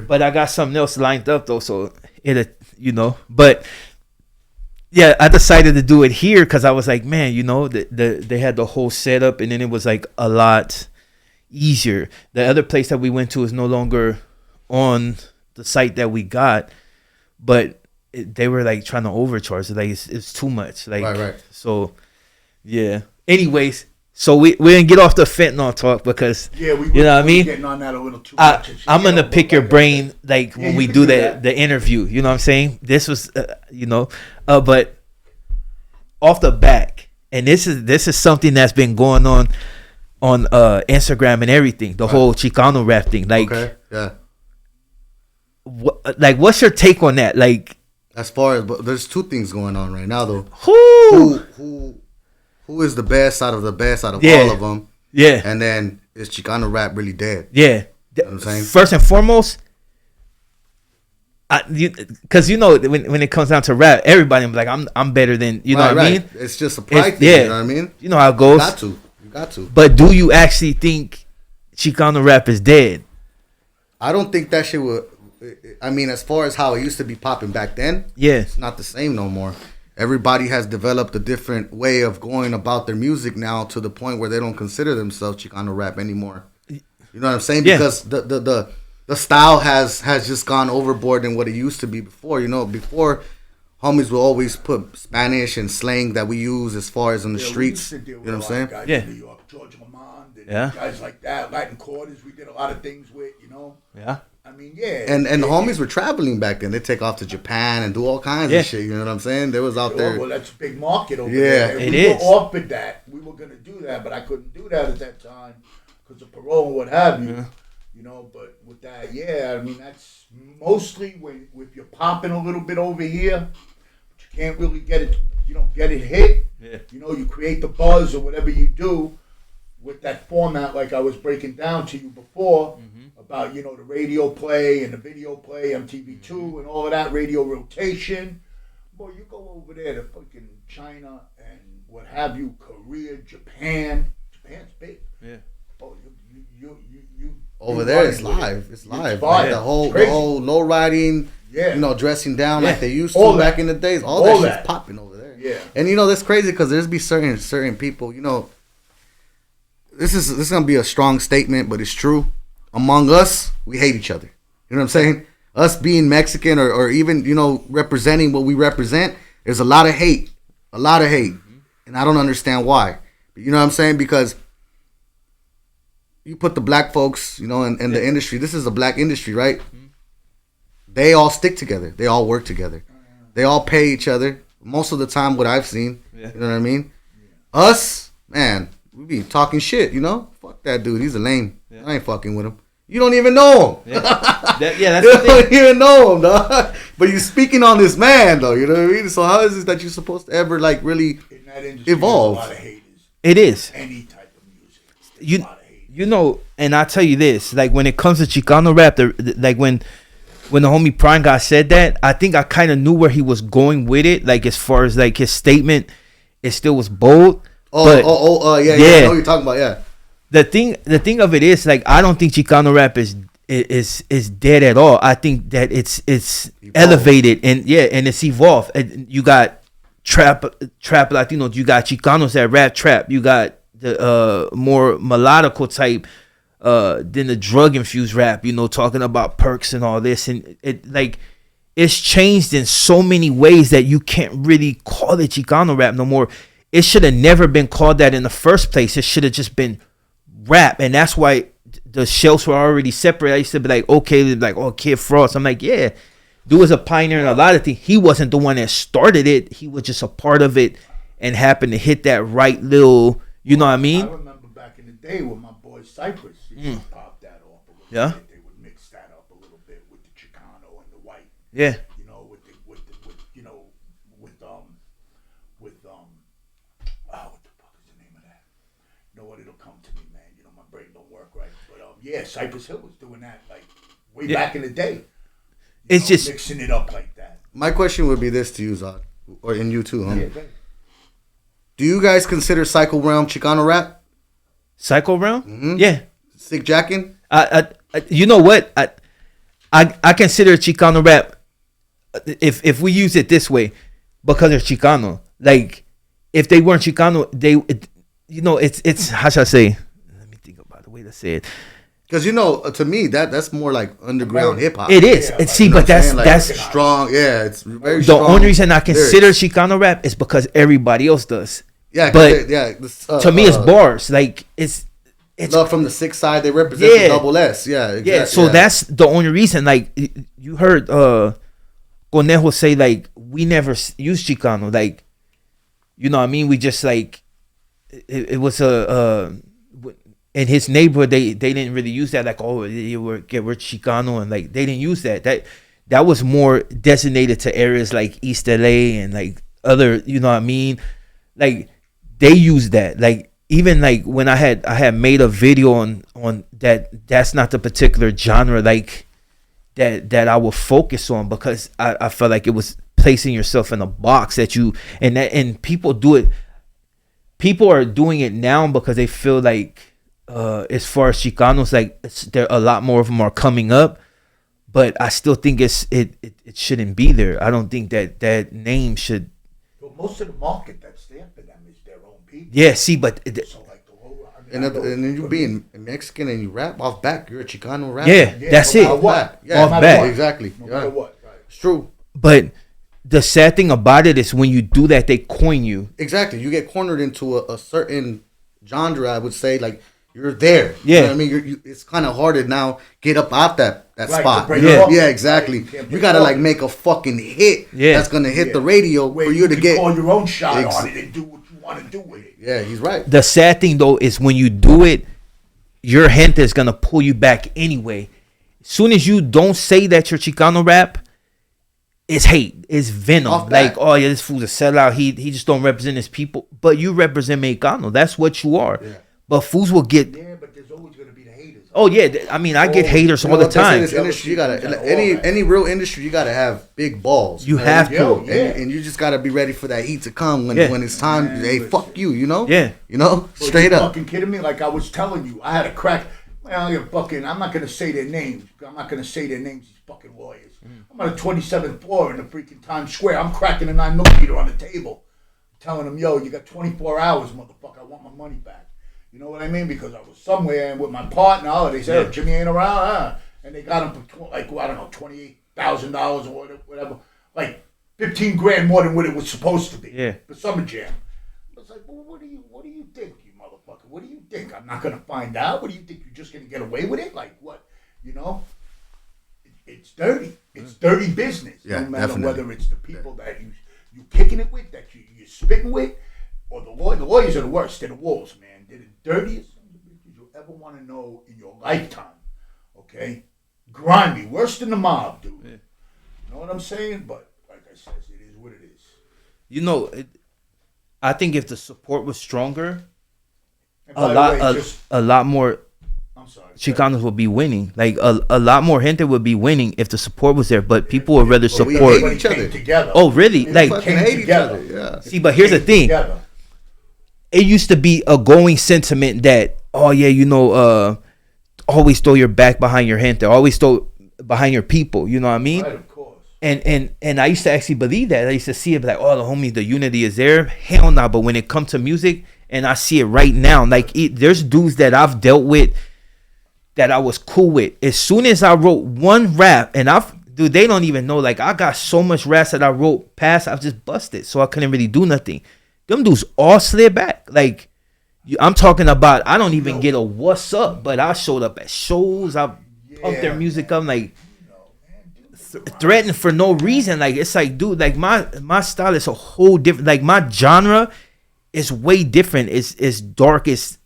But I got something else lined up though, so it, But yeah, I decided to do it here because I was like, man, they had the whole setup, and then it was like a lot easier. The other place that we went to is no longer on the site that we got, but they were like trying to overcharge. Like it's too much. Like right. So yeah. Anyways. So we didn't get off the fentanyl talk because we were, you know what I mean. Getting on that a little too much. I'm gonna pick your brain when we do the interview. You know what I'm saying? This was but off the back, and this is something that's been going on Instagram and everything. The whole Chicano rap thing. Like, okay, yeah. What's your take on that? Like, as far as there's two things going on right now though. Who is the best out of all of them? Yeah. And then is Chicano rap really dead? Yeah. You know what I'm saying? First and foremost, because when it comes down to rap, everybody be like, I'm better than what I mean. It's just a pride thing. Yeah. You know what I mean? You know how it goes. You got to. But do you actually think Chicano rap is dead? I don't think that shit would. I mean, as far as how it used to be popping back then, it's not the same no more. Everybody has developed a different way of going about their music now to the point where they don't consider themselves Chicano rap anymore. You know what I'm saying? Yeah. Because the style has just gone overboard than what it used to be before. Before homies will always put Spanish and slang that we use as far as on the streets. You know what I'm saying? Guys in New York, George Lamond, and guys like that, Latin Quarters. We did a lot of things with, Yeah. I mean, yeah. And the homies were traveling back then. They take off to Japan and do all kinds of shit. You know what I'm saying? They was out there. Well, that's a big market over there. It we is. were offered that. We were going to do that, but I couldn't do that at that time because of parole and what have you. But with that, I mean, that's mostly if you're popping a little bit over here, but you can't really get it. You don't get it hit. Yeah. You create the buzz or whatever you do with that format, like I was breaking down to you before. About the radio play and the video play, MTV2 and all of that radio rotation. Boy, you go over there to fucking China and what have you, Korea, Japan. Japan's big. Yeah. Oh, you over there, it's live. It's live. Like the whole low riding. Yeah. Dressing down like they used to all back that. in the days. All that shit's popping over there. Yeah. And that's crazy because there's be certain people. This is gonna be a strong statement, but it's true. Among us, we hate each other. You know what I'm saying? Us being Mexican or even, representing what we represent, there's a lot of hate. A lot of hate. And I don't understand why. But you know what I'm saying? Because you put the black folks, in the industry. This is a black industry, right? They all stick together. They all work together. They all pay each other. Most of the time, what I've seen. You know what I mean? Us, man, we be talking shit, Fuck that dude. He's a lame. I ain't fucking with him. You don't even know him. That's you don't even know him, dog. But you're speaking on this man, though. You know what I mean? So how is it that you're supposed to ever really in that industry, evolve? There's a lot of haters. It is. Any type of music. And I tell you this, like when it comes to Chicano rap, like when the homie Prime guy said that, I think I kind of knew where he was going with it. Like as far as like his statement, it still was bold. Yeah. I know what you're talking about, yeah. The thing of it is, like, I don't think Chicano rap is dead at all. I think that it's elevated and it's evolved. And you got trap Latinos, you got Chicanos that rap trap, you got the more melodical type than the drug infused rap, talking about perks and all this, and it's changed in so many ways that you can't really call it Chicano rap no more. It should have never been called that in the first place. It should have just been rap, and that's why the shelves were already separate. I used to be like, okay, Kid Frost. I'm like, yeah, dude was a pioneer in a lot of things. He wasn't the one that started it. He was just a part of it and happened to hit that right little, you know what I mean? I remember back in the day when my boy Cypress used to pop that off a little bit. They would mix that up a little bit with the Chicano and the white. Yeah. What the fuck is the name of that? You know what? It'll come to me, man. My brain don't work right. But Cypress Hill was doing that way back in the day. It's just mixing it up like that. My question would be this to you, Zaud, or in you too, homie. Yeah, do you guys consider Psycho Realm Chicano rap? Psycho Realm? Mm-hmm. Yeah. Sick Jackin'? You know what? I consider Chicano rap, if we use it this way, because they're Chicano. Like, if they weren't Chicano, it's how should I say? Let me think about the way to say it. Because to me that's more like underground hip hop. It is. But that's strong. Yeah, it's very the strong. only reason I consider Chicano rap is because everybody else does. Yeah, but to me, it's bars. Like it's love from the 6 side. They represent the double S. Yeah, exactly. Yeah. So that's the only reason. Like, you heard Conejo say, like, we never use Chicano. Like, you know what I mean? We just, like, it was in his neighborhood, they didn't really use that. Like, oh, we're Chicano, and like they didn't use that. That was more designated to areas like East LA and like other. You know what I mean? Like, they use that. Like, even like when I had made a video on that. That's not the particular genre like that I will focus on, because I felt like it was placing yourself in a box that you and people do it. People are doing it now because they feel like, as far as Chicanos, like there a lot more of them are coming up, but I still think it shouldn't be there. I don't think that name should. Well, most of the market that's there for them is their own people. Yeah, see, but So like the whole, and then you being Mexican and you rap off back, you're a Chicano rapper. yeah, that's it. Off back. Yeah, Off back. Exactly. no matter what, right? It's true. But the sad thing about it is when you do that, they coin you. Exactly. You get cornered into a certain genre, I would say, like you're there. Yeah. You know what I mean? It's kind of hard to now get up out that Right, spot. to break Yeah. it up. Yeah, exactly. Right, You gotta like make a fucking hit that's gonna hit the radio Where for you to can get. call your own shot on it and do what you want to do with it. Yeah, he's right. The sad thing though is when you do it, your gente is gonna pull you back anyway. As soon as you don't say that you're Chicano rap, it's hate, it's venom. Off Like, that. oh yeah, this fool's a sellout. He just don't represent his people. But you represent Mexicano. That's what you are. Yeah. But fools will get. Yeah, but there's always going to be the haters. Oh yeah, I mean, I get haters You all know the what they say in time. this industry, you gotta any real industry, you gotta have big balls. You know? have Yo, to. yeah. And you just gotta be ready for that heat to come when it's time. Man, Hey, listen. fuck you, you know? Yeah. You know, Well, straight you up. fucking kidding me? Like I was telling you, I had a crack. Well, you're fucking. I'm not gonna say their names. I'm not gonna say their names. These fucking lawyers. I'm on the 27th floor in the freaking Times Square. I'm cracking a 9mm on the table, telling them, "Yo, you got 24 hours, motherfucker. I want my money back." You know what I mean? Because I was somewhere with my partner. Oh, they said, "Oh, Jimmy ain't around," huh? And they got him for I don't know, $28,000 or whatever, like 15 grand more than what it was supposed to be. Yeah. For Summer Jam. I was like, well, what do you think, you motherfucker? What do you think? I'm not gonna find out. What do you think? You're just gonna get away with it? Like what? You know? It's dirty. It's dirty business. Yeah, no matter definitely. whether it's the people that you kicking it with, that you're spitting with, or the lawyers. The lawyers are the worst. They're the wolves, man. They're the dirtiest sons of bitches you'll ever want to know in your lifetime. Okay? Grimy. Worse than the mob, dude. Yeah. You know what I'm saying? But like I said, it is what it is. You know, I think if the support was stronger, And by the way, a lot more I'm sorry. Chicanos would be winning. Like a lot more gente would be winning if the support was there. But people would rather But we support. hate each other. Came together. Oh, really? We Like, Fucking came hate each together. other. Yeah. see, but here's the thing. Together. It used to be a going sentiment that, oh yeah, always throw your back behind your gente, always throw behind your people. You know what I mean? Right, of course. And I used to actually believe that. I used to see it like, oh, the homies, the unity is there. Hell no. But when it comes to music, and I see it right now, like there's dudes that I've dealt with that I was cool with. As soon as I wrote one rap, and dude, they don't even know. Like I got so much raps that I wrote past, I've just busted, so I couldn't really do nothing. Them dudes all slid back. Like I'm talking about, I don't even get a what's up, but I showed up at shows. I pumped their music up, like threatened for no reason. Like it's like, dude, like my style is a whole different. Like my genre is way different. It's dark. It's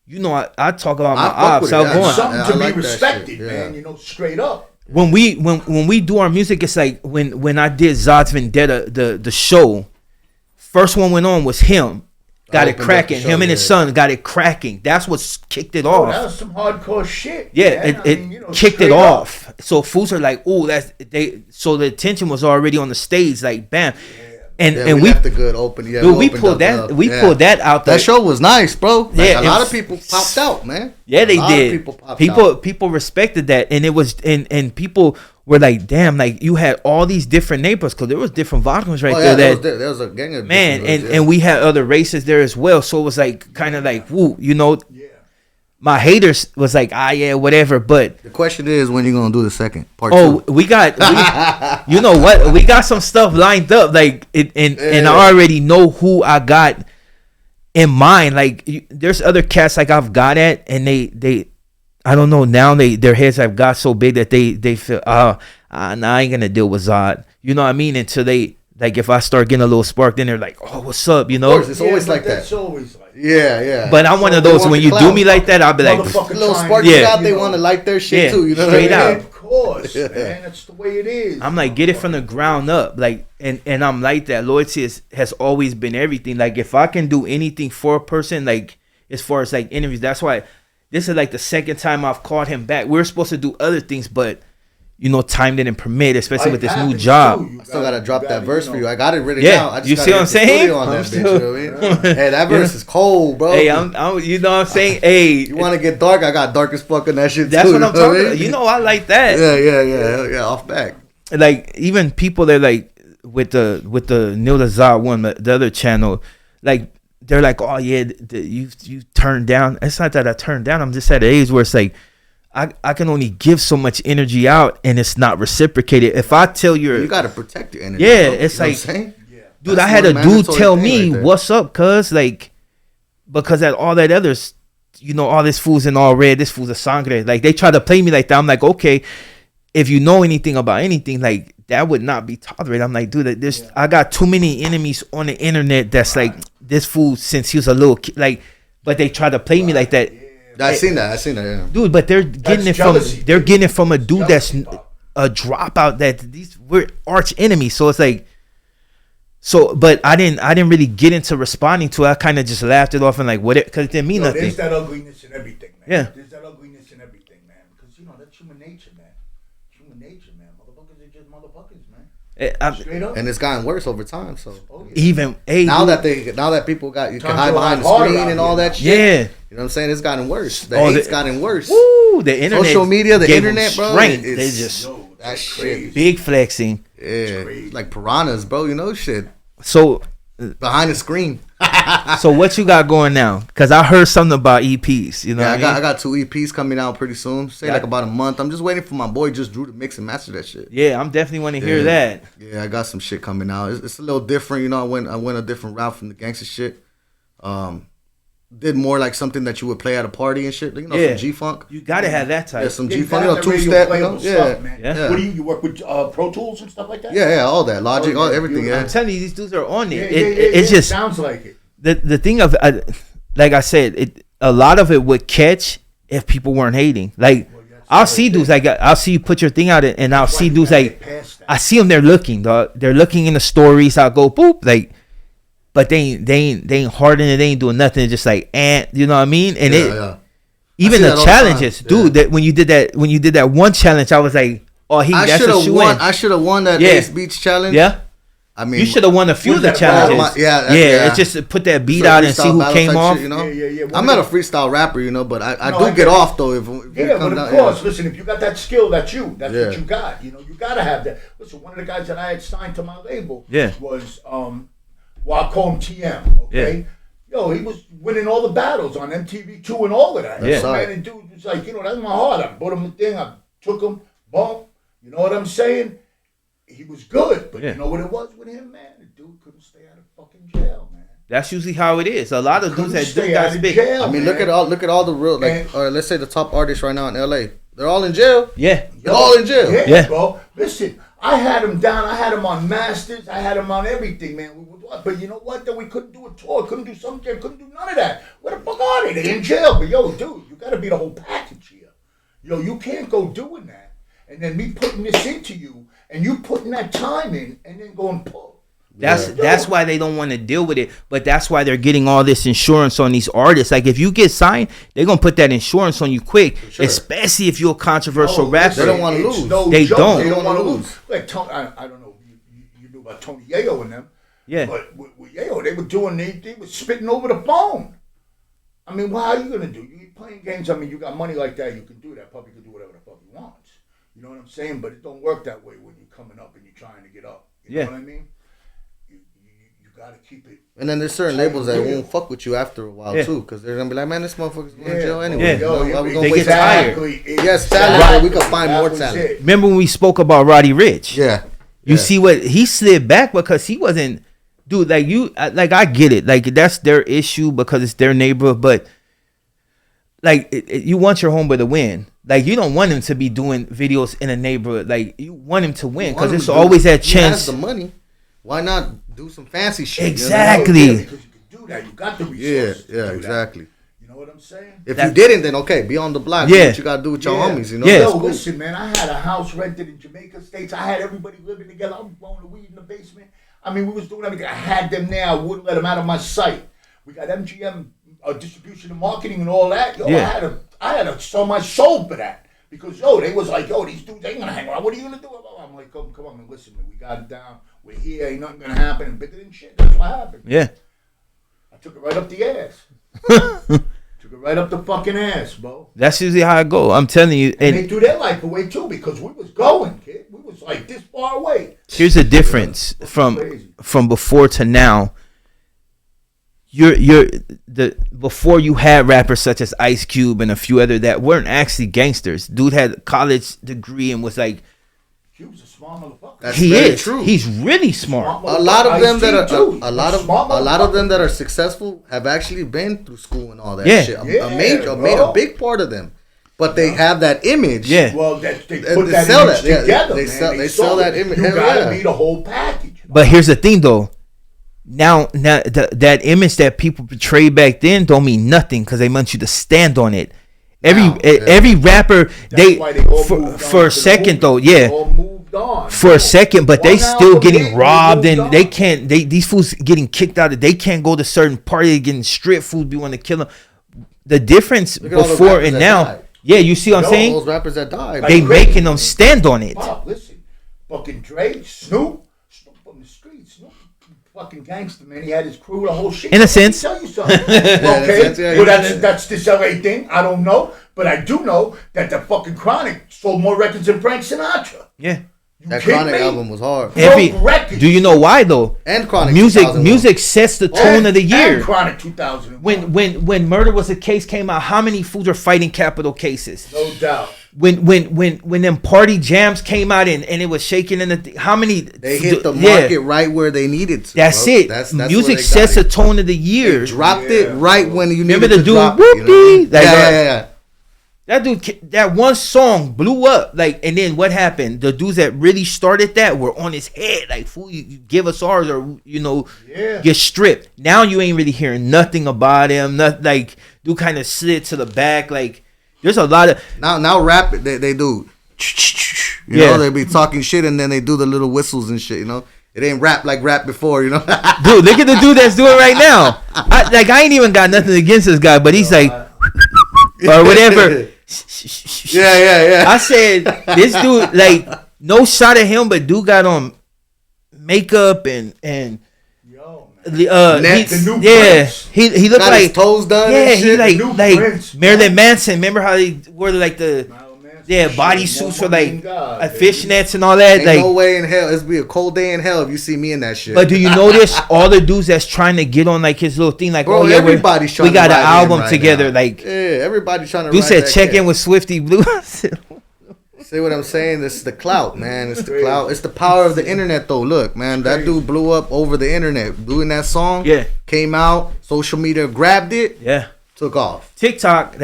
you know, I talk about my I fuck ops. with it, I yeah. go on. Something I to like be that respected, shit, yeah. man. You know, straight up. When we do our music, it's like when I did Zaudz Vendetta, the show, first one went on was him. Got it opened up the cracking. show, Him and his yeah. son got it cracking. That's what kicked it Oh, off. that was some hardcore shit. Yeah, man. it I mean, you know, kicked straight it up. off. So fools are like, oh, that's they. So the attention was already on the stage. Like, bam. Yeah, man. and we left the good open. Yeah, dude, we pulled that. Pulled that out. That show was nice, bro. Like, yeah, a lot of people popped out, man. Yeah, they did. People respected that, and it was and people were like, damn, like you had all these different neighbors because there was different volumes right there. There was a gang of man, and we had other races there as well. So it was like kind of like woo, you know. Yeah. My haters was like, yeah, whatever. But the question is, when you gonna do the second part? We got, you know what? We got some stuff lined up, like and I already know who I got in mind. Like, there's other cats like I've got at, and they, I don't know now. Their heads have got so big that they feel, nah, I ain't gonna deal with Zaud. You know what I mean? Until they. Like, if I start getting a little spark, then they're like, "Oh, what's up?" You know, of course, it's always like that. It's always like yeah. But I'm one of those when you do me like that, I'll be like, little spark out. They want to like their shit too. You know, straight out. Of course, man. That's the way it is. I'm like, get it from the ground up, like, and I'm like that. Loyalty has always been everything. Like, if I can do anything for a person, like as far as like interviews, that's why this is like the second time I've called him back. We were supposed to do other things, but. You know, time didn't permit, especially with this new job. I still gotta drop that verse for you. I got it written down. I just you see what I'm saying? On that bitch, you know what I mean? Hey, that verse is cold, bro. Hey, I'm you know what I'm saying? Hey, you want to get dark? I got dark as fuck in that shit. That's what I'm talking about. You know, I like that. Yeah. Off back. Like, even people that like with the Neil Zaud one, the other channel, like they're like, oh yeah, you turned down. It's not that I turned down. I'm just at an age where it's like. I can only give so much energy out, and it's not reciprocated. If I tell you got to protect your energy. Yeah, bro. It's like, dude, I had a dude tell me, right, "What's up, cuz?" Like, because at all that others, you know, all this fool's in all red. This fool's a sangre. Like, they try to play me like that. I'm like, okay, if you know anything about anything, like that would not be tolerated. I'm like, dude, I got too many enemies on the internet. That's like this fool since he was a little kid. Like, but they try to play me like that. I seen that, yeah. Dude, but they're getting it from a dude that's a dropout. That we're arch enemies. So it's like, but I didn't really get into responding to it. I kind of just laughed it off and like, what? Because it didn't mean nothing. There's that ugliness in everything, man. Yeah. There's that ugliness in everything, man. Because you know that's human nature, man. Human nature, man. Motherfuckers are just motherfuckers, man. Straight up. And it's gotten worse over time. So even now that people you can hide behind the screen and all that shit. Yeah. You know what I'm saying? It's gotten worse. The hate's gotten worse. Woo, the internet, social media, the internet, bro. They just that shit, big flexing. Yeah, like piranhas, bro. You know shit. So behind the screen. So what you got going now? Because I heard something about EPs. You know, I got 2 EPs coming out pretty soon. Like about a month. I'm just waiting for my boy Just Drew to mix and master that shit. Yeah, I'm definitely want to hear that. Yeah, I got some shit coming out. It's a little different. You know, I went a different route from the gangster shit. Did more like something that you would play at a party and shit. You know, some G-Funk. You gotta have that type. Yeah, some G-Funk. You know, 2-step. You know? Stuff, man. Yeah. What do you work with Pro Tools and stuff like that? Yeah, all that. Logic, everything. I'm telling you, these dudes are on it. It just sounds like it. The thing of, like I said, a lot of it would catch if people weren't hating. Like, I'll see dudes like, I'll see you put your thing out and I'll see dudes like, I see them, they're looking, dog. They're looking in the stories. I'll go, boop, like, but they ain't hardening it. They ain't doing nothing. Just like, you know what I mean? And even the challenges, dude. That when you did that one challenge, I was like, oh, that's a shoe in. I should have won that Ace Beats challenge. Yeah. I mean, you should have won a few of the challenges. It's just to put that beat out and see who came off. Shit, you know? I'm not a freestyle rapper, you know, but I do get off though. If but of course, listen, if you got that skill, that's what you got. You know, you gotta have that. Listen, one of the guys that I had signed to my label was well, I call him TM. Okay. Yo, he was winning all the battles on MTV2 and all of that. Man, and dude was like, you know, that's my heart. I bought him the thing. I took him. Boom. You know what I'm saying? He was good, but you know what it was with him, man? The dude couldn't stay out of fucking jail, man. That's usually how it is. A lot of dudes that do got spit. I mean, look at all the real, like, or let's say the top artists right now in LA. They're all in jail. Yeah, they're all in jail. Yeah, bro. Listen, I had him down. I had him on Masters. I had him on everything, man. But you know what? Then we couldn't do a tour. Couldn't do something. Couldn't do none of that. Where the fuck are they? They in jail. But yo, dude, you got to be the whole package here. Yo, you can't go doing that. And then me putting this into you, and you putting that time in, and then going pull. That's why they don't want to deal with it. But that's why they're getting all this insurance on these artists. Like, if you get signed, they're gonna put that insurance on you quick. Sure. Especially if you're a controversial rapper. They don't want to lose. They don't want to lose. Like Tony, I don't know. You knew about Tony Yayo and them. Yeah. But yo, they were doing, they were spitting over the phone. I mean, what are you gonna do? You playing games. I mean, you got money like that, you can do that. Puppy can do whatever the fuck he wants. You know what I'm saying? But it don't work that way when you're coming up and you're trying to get up. You know what I mean? You gotta keep it. And then there's certain labels that won't fuck with you after a while too, because they're gonna be like, man, this motherfucker's going to jail anyway. They get tired. Yes, talent. We can find more talent. Remember when we spoke about Roddy Ricch? Yeah. You see what he slid back because he wasn't, dude. Like I get it. Like that's their issue because it's their neighborhood. But like you want your homeboy to win. Like you don't want him to be doing videos in a neighborhood. Like you want him to win because it's always that chance. He has the money. Why not do some fancy shit? Exactly. You know? Because you can do that. You got the resources. Yeah, exactly. That. You know what I'm saying? If you didn't, then okay, be on the block. Yeah. Do what you gotta do with your homies. You know. Yeah. Yo, listen, man. I had a house rented in Jamaica States. I had everybody living together. I was blowing the weed in the basement. I mean, we was doing everything. I had them there. I wouldn't let them out of my sight. We got MGM distribution and marketing and all that. Yo, I had to sell my soul for that. Because, yo, they was like, yo, these dudes ain't going to hang around. What are you going to do? I'm like, come on, man, listen, man. We got it down. We're here. Ain't nothing going to happen. And bigger than shit. That's what happened. Yeah. I took it right up the ass. Took it right up the fucking ass, bro. That's usually how I go. I'm telling you. And they threw their life away, too, because we was going, kid. We was like this far away. Here's the difference from before to now. Before you had rappers such as Ice Cube and a few other that weren't actually gangsters. Dude had a college degree and was like, Cube's a smart motherfucker. That's he very is. true. He's really smart. A lot of them that are successful have actually been through school and all that shit. A big part of them. But they have that image. Yeah. Well, they put that image together. They sell that image. You gotta be the whole package. But here's the thing, though. Now that image that people portrayed back then don't mean nothing because they want you to stand on it. Every rapper for a second though, for a second, but they still getting robbed and they can't. These fools getting kicked out. They can't go to certain parties, getting strip food. We want to kill them. The difference before and now, you see what I'm saying? Those rappers that died, they making them stand on it. Bob, listen, fucking Dre, Snoop from the streets, Snoop. Fucking gangster, man. He had his crew, the whole shit. In a sense. Let me tell you something. Okay, well, that's this LA thing. I don't know, but I do know that the fucking Chronic sold more records than Frank Sinatra. Yeah. That Chronic album was hard. Do you know why though? And Chronic music sets the tone of the year. And Chronic 2000. When Murder Was a Case came out, how many fools are fighting capital cases? No doubt. When them party jams came out and it was shaking in how many they hit the market right where they needed to. That's it. That's music sets the tone of the year. They dropped it right when you remember needed the to dude whoopie? Yeah. That dude, that one song blew up. Like, and then what happened? The dudes that really started that were on his head. Like, fool, you give us ours, or get stripped. Now you ain't really hearing nothing about him. Not like dude kind of slid to the back. Like, there's a lot of now rap. They do. You know, they be talking shit and then they do the little whistles and shit. You know, it ain't rap like rap before. You know, dude, look at the dude that's doing it right now. I ain't even got nothing against this guy, but he's like, or whatever. Yeah. I said this dude, like, no shot at him, but dude got on makeup and the new Prince. he looked got like his toes done. Yeah, and shit. he like Prince, Marilyn Manson. Remember how they wore like the body suits for like fishnets and all that. Ain't like no way in hell. It's be a cold day in hell if you see me in that shit. But do you notice all the dudes that's trying to get on like his little thing? Like, bro, everybody's trying. We got an ride album right together. Now. Like, everybody's trying to. Dude said check in with Swifty Blue. See what I'm saying? This is the clout, man. It's the clout. It's the power of the internet, though. Look, man, that dude blew up over the internet doing that song. Yeah, came out. Social media grabbed it. Yeah, took off. TikTok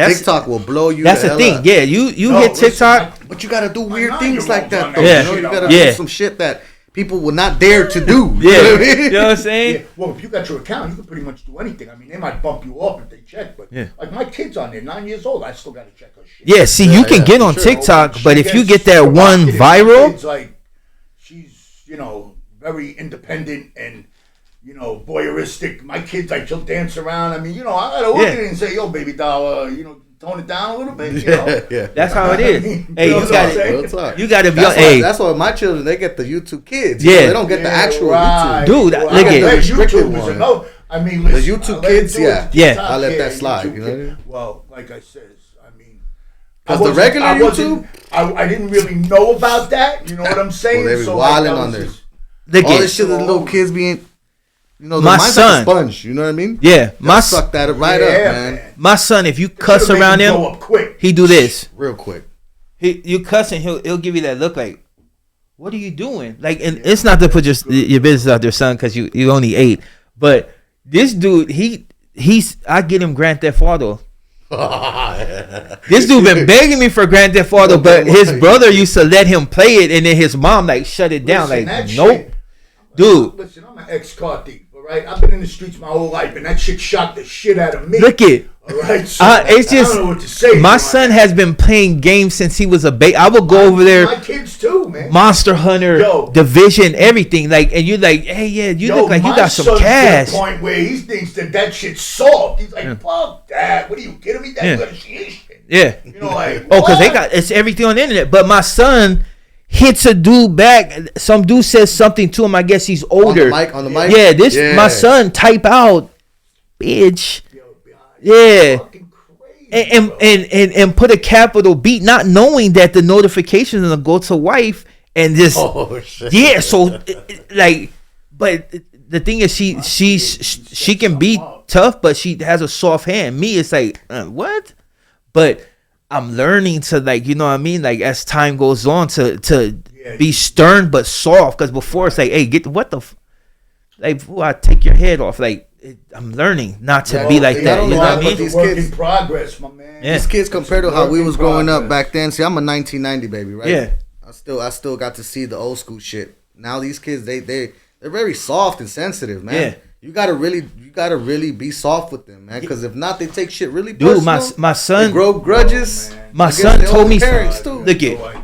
will blow you. That's the thing. Up. Yeah, you hit TikTok, but you gotta do weird things like that, though. Yeah, you gotta do some shit that people will not dare to do. Yeah, you know what I'm saying? Yeah. Well, if you got your account, you can pretty much do anything. I mean, they might bump you off if they check, but like my kid's on there, 9 years old, I still got to check her shit. Yeah, see, you can get on TikTok, but if you get that one viral, it's like she's very independent and voyeuristic. My kids, like, she'll dance around. I mean, I gotta look at it and say, "Yo, baby doll, tone it down a little bit. You know? Yeah. That's how it is. Hey, know you what got I'm saying? it. You got to be. That's why my children, they get the YouTube Kids. Yeah. They don't get the actual right. YouTube. Dude, Well, look at the restricted YouTube is one. another. I mean, listen, The YouTube I let Kids, him do it. yeah. Yeah. TikTok, I let that YouTube slide, you know Kids. what I mean? Well, like I said, I mean, Because the regular YouTube, YouTube, I didn't really know about that. You know what I'm saying? they be So, wilding I on was there. just- Look all at this shit that little kids being, you know, the My mind's son. like a sponge. You know what I mean? Yeah, my Suck that right Yeah, up, man. my son. If you Should've cuss made around him him, go up quick. he do this. Real quick. You cussing, he'll give you that look like, what are you doing? Like, and it's not to put your business out there, son, because you only 8. But this dude, he's I get him Grand Theft Auto. This dude been begging me for Grand Theft Auto, but his brother used to let him play it, and then his mom like shut it down. Listen, Like, that nope, shit- dude. Listen, I'm an ex-car thief, all right? I've been in the streets my whole life, and that shit shocked the shit out of me. Look it. All right? So, It's I just don't know what to say. my man. son has been playing games since he was a baby. I would go over there, My kids too, man. Monster Hunter, Yo. Division, everything. Like, and you're like, hey, yeah, you look like you my got some son's to cash. the point where he thinks that shit's soft. He's like, fuck that. What are you kidding me? That's Yeah. good shit. Yeah. You know, like, Oh, because they what? got it's everything on the internet. But my son hits a dude back. Some dude says something to him. I guess he's older. On the mic? Yeah, my son type out, bitch. Yo, Yeah. fucking crazy, bro. And put a capital B, not knowing that the notification is gonna go to wife and just Oh, shit. yeah. So like, but the thing is, she can be tough, but she has a soft hand. Me, it's like what? But I'm learning to, like, you know what I mean? Like, as time goes on, to be stern but soft. Because before it's like, hey, get what the like, fool, I take your head off. Like, I'm learning not to be like they that. don't You know know what I how mean? these It's a work kids- in progress, my man. Yeah. These kids compared to how we was growing up back then. See, I'm a 1990 baby, right? Yeah. I still got to see the old school shit. Now these kids, they're very soft and sensitive, man. Yeah. You gotta really be soft with them, man. Because if not, they take shit really Dude, personal. my son, They grow grudges. Oh, man. my against son their told own me, parents too. look it. No idea,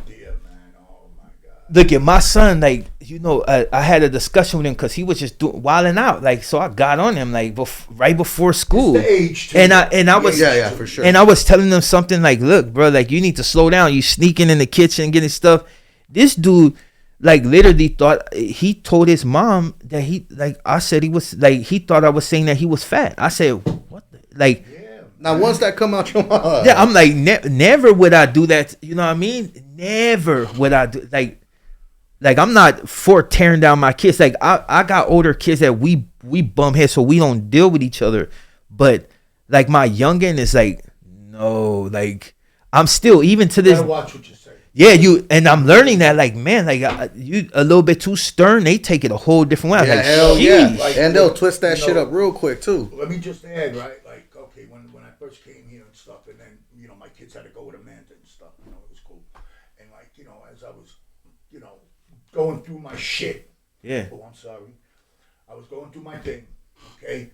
man. Oh, my God. Look at my son, like, you know, I had a discussion with him because he was just wilding out, like, so I got on him like right before school, It's the age, too. and I was Yeah, for sure. and I was telling him something like, look, bro, like, you need to slow down. You sneaking in the kitchen getting stuff. This dude, like, literally thought, he told his mom that I said he was, like, he thought I was saying that he was fat. I said, what the, like, Yeah. Now, once that come out your mouth, yeah, I'm like, never would I do that. You know what I mean? Never would I do, like I'm not for tearing down my kids. Like, I got older kids that we bump heads, so we don't deal with each other. But like, my youngin is like, no, like, I'm still, even to You this, gotta watch what you say. yeah, and I'm learning that, like, man, like, you a little bit too stern, they take it a whole different way. I'm yeah, like, hell yeah, sheesh. Like, and they'll twist that you shit know, up real quick too. Let me just add, right? Like, okay, when I first came here and stuff, and then, you know, my kids had to go with Amanda and stuff, you know, it was cool. And, like, you know, as I was, you know, going through my shit. Yeah. Oh, I'm sorry. I was going through my thing, okay?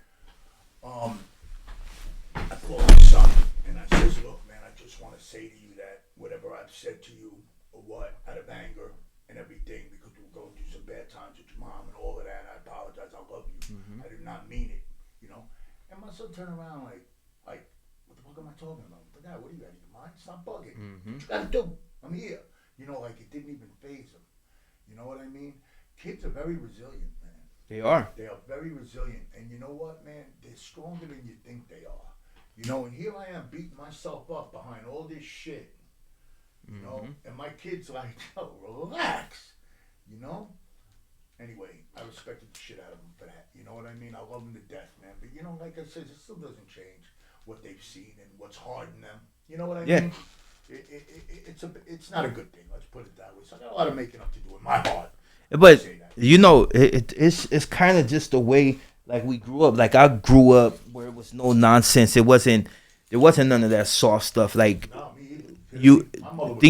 I called my son, and I says, look, man, I just want to say to you that whatever I've said to you, or what, out of anger and everything, because we were going through some bad times with your mom and all of that, I apologize, I love you. I did not mean it, you know? And my son turned around like, what the fuck am I talking about? But Dad, what do you got in your mind? Stop bugging. What you gotta do? I'm here. You know, like, it didn't even faze him. You know what I mean? Kids are very resilient, man. They are. They are very resilient. And you know what, man? They're stronger than you think they are. You know, and here I am beating myself up behind all this shit. You know? And my kid's like, yo, relax. You know? Anyway, I respected the shit out of them for that. You know what I mean? I love them to death, man. But, you know, like I said, it still doesn't change what they've seen and what's hard in them. You know what I mean? It's not a good thing. Let's put it that way. So I got a lot of making up to do in my heart. But you know, it's kind of just the way, like, we grew up. Like, I grew up where it was no nonsense. There wasn't none of that soft stuff. Like, No, me either. My mother was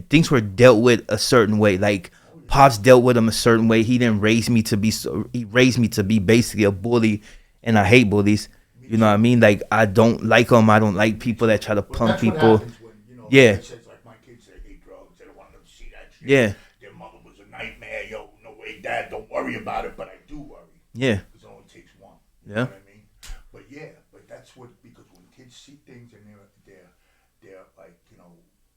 things were dealt with a certain way. Like, Pops dealt with them a certain way. He didn't raise me to be he raised me to be basically a bully, and I hate bullies. You know what I mean? Like, I don't like them. I don't like people that try to punk that's people. What happens when, you know, Yeah. like I said, like my kids, they hate drugs. They don't want them to see that shit. Yeah. Their mother was a nightmare. Yo, no way, Dad, don't worry about it. But I do worry. Yeah. Because it only takes one. You Yeah. know what I mean? But yeah, but that's what, because when kids see things and they're like, you know,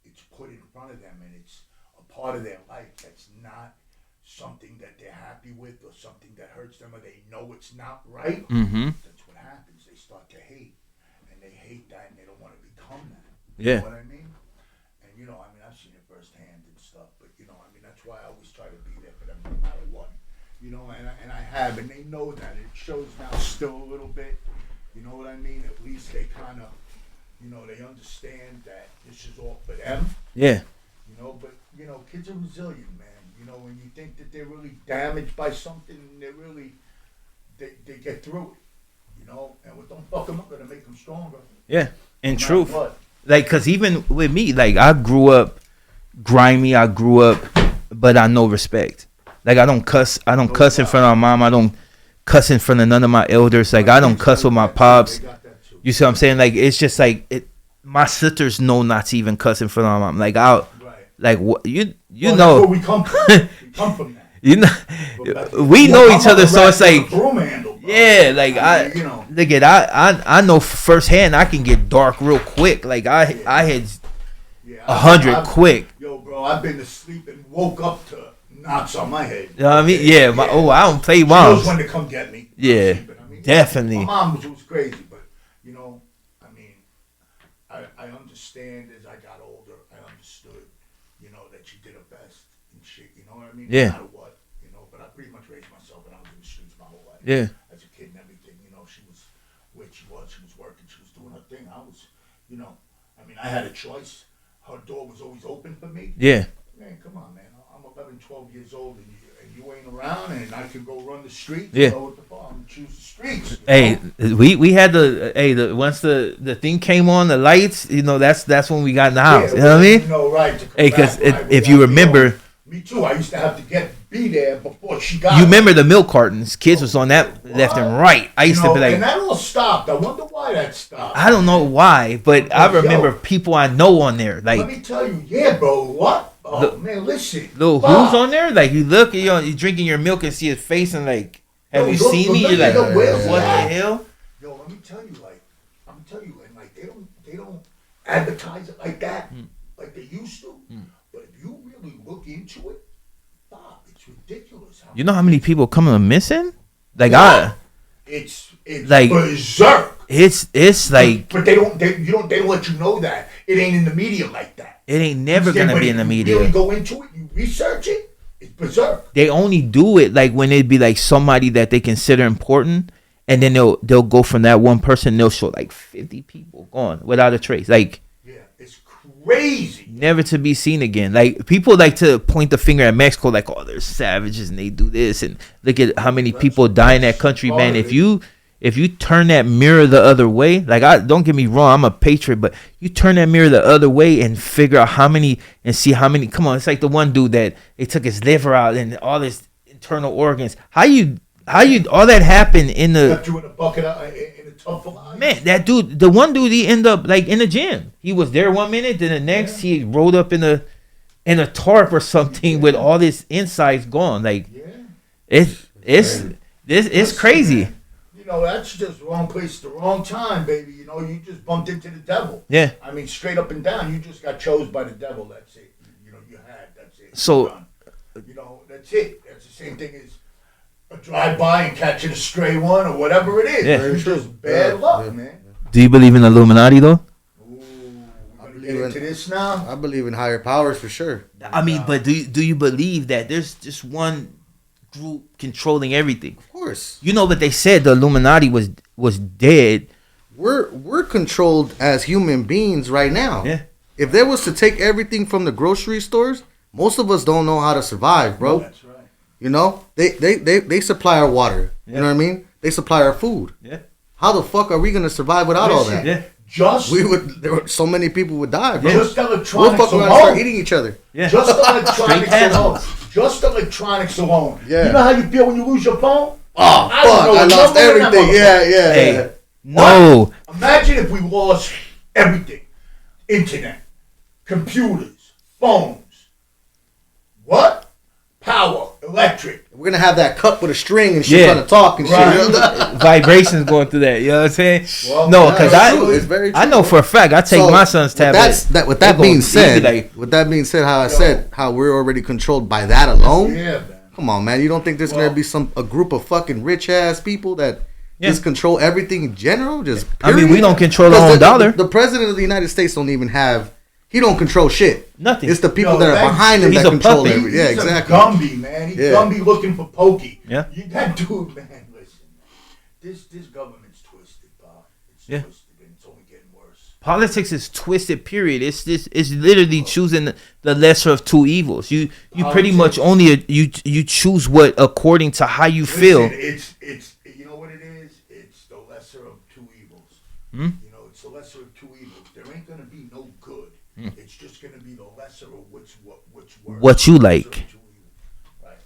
it's put in front of them and it's a part of their life that's not something that they're happy with or something that hurts them or they know it's not right. That's what happens. They start to hate, and they hate that and they don't want to become that. You know what I mean? And you know, I mean, I've seen it firsthand and stuff, but you know, I mean, that's why I always try to be there for them no matter what. You know, and I have, and they know that. It shows now still a little bit. You know what I mean? At least they kind of, you know, they understand that this is all for them. Yeah. You know, but, you know, kids are resilient, man. You know, when you think that they're really damaged by something, they get through it. You know, and what don't fuck them up going to make them stronger. Yeah, in no truth. What. Like, because even with me, like, I grew up grimy. I grew up, but I know respect. Like, I don't cuss. I don't cuss in front of my mom. I don't cuss in front of none of my elders. Like, I don't cuss with my pops. You see what I'm saying? Like, it's just like my sisters know not to even cuss in front of my mom. Like, like what you well, know. That's where we come from. We come from that. You know, we know each other, so it's like, yeah, like you know, look at I know firsthand I can get dark real quick. Like I had 100 quick. Yo, bro, I've been asleep and woke up to knots on my head. You know what I mean? Yeah, I don't play moms. She knows when to come get me. Yeah, I mean, definitely. My mom was crazy, but you know, I mean, I understand as I got older, I understood, you know, that she did her best and shit. You know what I mean? Yeah. No matter what, you know. But I pretty much raised myself when I was in the streets my whole life. Yeah. As a kid and everything, you know, she was where she was working, she was doing her thing. I was, you know, I mean, I had a choice. Her door was always open for me. Yeah. Man, come on, man. I'm 11, 12 years old, and you ain't around, and I can go run the streets. Yeah. Go with the farm and choose the streets. Hey, we had the once the thing came on, the lights, you know, that's when we got in the house. Yeah, you know what I mean? You know, right. Hey, because if you remember. Me too. I used to have to be there before she got. You remember the milk cartons? Kids was on that left and right. I used to be like, and that all stopped. I wonder why that stopped. I don't know why, but I remember people I know on there. Like, let me tell you, yeah, bro. What? Oh man, listen. Little who's on there? Like, you look, you're drinking your milk and see his face and like, have you seen me? You're like, what the hell? Yo, let me tell you, like, and like they don't advertise it like that, like they used to. But if you really look into it, it's ridiculous. You know how many people coming missing? Like it's like berserk. It's like, but they don't let you know that it ain't in the media like that. It ain't never gonna be in the media. You really go into it, you research it, it's berserk. They only do it like when it be like somebody that they consider important, and then they'll go from that one person. They'll show like 50 people gone without a trace. Like, yeah, it's crazy. Never to be seen again. Like, people like to point the finger at Mexico, like, oh, they're savages and they do this, and look at how many people die in that country, man. If you turn that mirror the other way, like, don't get me wrong, I'm a patriot, but you turn that mirror the other way and figure out how many, and see how many. Come on, it's like the one dude that they took his liver out and all his internal organs. How you all that happened in the. Left you in a bucket in a tub full of ice. Man, that dude, the one dude, he ended up like in the gym. He was there 1 minute, then the next he rolled up in a tarp or something with all his insides gone. Like, it's crazy. Man. You know, that's just the wrong place at the wrong time, baby. You know, you just bumped into the devil. Yeah. I mean, straight up and down, you just got chose by the devil. That's it. You know, that's it. So, you know, that's it. That's the same thing as a drive-by and catching a stray one or whatever it is. Yeah. It's just bad luck, man. Do you believe in Illuminati, though? Ooh, we're going to get into this now? I believe in higher powers for sure. I mean, but do you believe that there's just one group controlling everything? Of course. You know what they said, the Illuminati was dead. We're controlled as human beings right now. Yeah. If there was to take everything from the grocery stores, most of us don't know how to survive, bro. That's right. You know, they supply our water. Yeah. You know what I mean? They supply our food. Yeah. How the fuck are we gonna survive without all that? Yeah. There were so many people would die, bro. Just electronics we'll fuck around and start eating each other. Yeah. Just electronics alone. Just electronics alone. Yeah. You know how you feel when you lose your phone? Oh, fuck! I lost everything. Yeah. Hey, no. Imagine if we lost everything: internet, computers, phones. What? Power, electric. We're gonna have that cup with a string and shit trying to talk and shit. Right. Vibrations going through that. You know what I'm saying? Well, no, yeah, because it's very true. I know for a fact I take my son's tablet. With that being said, how I said how we're already controlled by that alone. Yeah, man. Come on, man. You don't think there's gonna be a group of fucking rich ass people that just control everything in general? Just I mean, we don't control our own dollar. The president of the United States don't even have. He don't control shit. Nothing. It's the people that are behind him that control everything. Yeah, He's exactly. a Gumby, man. He's Gumby looking for Pokey. Yeah. That dude, man. Listen, this government's twisted, Bob. It's twisted, and it's only getting worse. Politics is twisted. Period. It's literally choosing the lesser of two evils. You pretty much only you choose what according to how you feel. It's you know what it is. It's the lesser of two evils. Hmm? You know, it's the lesser of two evils. There ain't gonna be no good. It's just gonna be the lesser of which works. What you like. Right.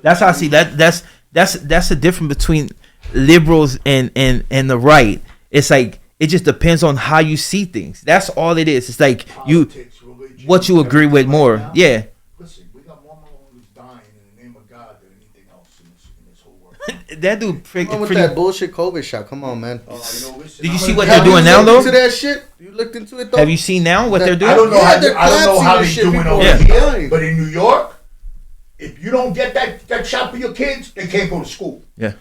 That's how I see that. That's the difference between liberals and the right. It's like it just depends on how you see things. That's all it is. It's like politics, religion, what you agree with more. Now. Yeah. Listen, we got more who's dying in the name of God than anything else in this whole world. That dude With that bullshit COVID shot. Come on, man. Did you see what they're doing now, though? Into that shit? You looked into it, though? Have you seen now what they're doing? I don't know how they're they're doing over here, but in New York, if you don't get that shot for your kids, they can't go to school. Yeah.